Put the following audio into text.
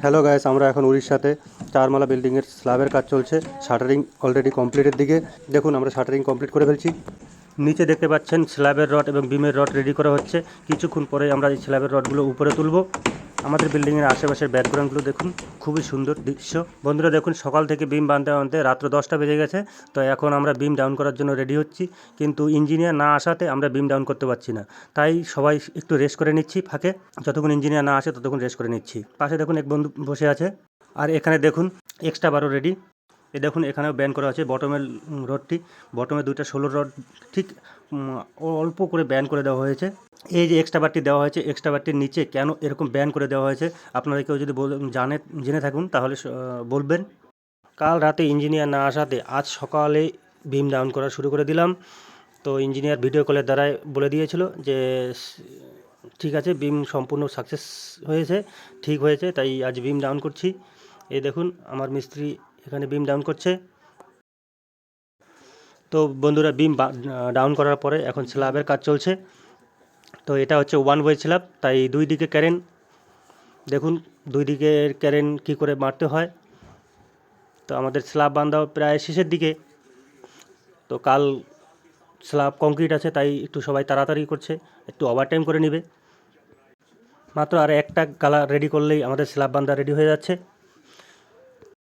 Hello guys, আমরা এখন উড়িষ্যাতে চারমালা বিল্ডিংয়ের স্ল্যাবের কাজ চলছে। শাটারিং অলরেডি কমপ্লিটের দিকে। দেখুন, আমরা শাটারিং কমপ্লিট করে ফেলছি। নিচে দেখতে পাচ্ছেন স্ল্যাবের রড এবং বিমের রড রেডি করা হচ্ছে। কিছুক্ষণ পরে আমরা এই স্ল্যাবের রডগুলো উপরে তুলব। আমাদের বিল্ডিংয়ের আশেপাশের ব্যাকগ্রাউন্ডগুলো দেখুন, খুবই সুন্দর দৃশ্য। বন্ধুরা দেখুন, সকাল থেকে বিম বাঁধতে বাঁধতে রাত্র 10টা বেজে গেছে। তো এখন আমরা বিম ডাউন করার জন্য রেডি হচ্ছি, কিন্তু ইঞ্জিনিয়ার না আসাতে আমরা বিম ডাউন করতে পারছি না। তাই সবাই একটু রেস্ট করে নিচ্ছি ফাঁকে। যতক্ষণ ইঞ্জিনিয়ার না আসে ততক্ষণ রেস্ট করে নিচ্ছি। পাশে দেখুন এক বন্ধু বসে আছে। আর এখানে দেখুন এক্সট্রা বারও রেডি। এ দেখুন, এখানেও ব্যান করা আছে বটমের রডটি। বটমে দুইটা 16 রড ঠিক অল্প করে ব্যান করে দেওয়া হয়েছে। এই যে এক্সট্রা বারটি দেওয়া হয়েছে, এক্সট্রা বারটির নিচে কেন এরকম ব্যান করে দেওয়া হয়েছে আপনারা কেউ যদি জেনে থাকুন তাহলে বলবেন। কাল রাতে ইঞ্জিনিয়ার না আসাতে আজ সকালে বিম ডাউন করা শুরু করে দিলাম। তো ইঞ্জিনিয়ার ভিডিও কলের দ্বারাই বলে দিয়েছিল যে ঠিক আছে, বিম সম্পূর্ণ সাকসেস হয়েছে, ঠিক হয়েছে, তাই আজ বিম ডাউন করছি। এই দেখুন আমার মিস্ত্রি এখানে বিম ডাউন করছে। তো বন্ধুরা, বিম ডাউন করার পরে এখন স্ল্যাবের কাজ চলছে। তো এটা হচ্ছে ওয়ান ওয়ে স্ল্যাব, তাই দুই দিকে ক্যারেন। দেখুন দুই দিকের ক্যারেন কী করে মারতে হয়। তো আমাদের স্ল্যাব বাঁধা প্রায় শেষের দিকে। তো কাল স্ল্যাব কংক্রিট আছে, তাই একটু সবাই তাড়াতাড়ি করছে, একটু ওভারটাইম করে নেবে। মাত্র আর একটা কালার রেডি করলেই আমাদের স্ল্যাব বাঁধা রেডি হয়ে যাচ্ছে।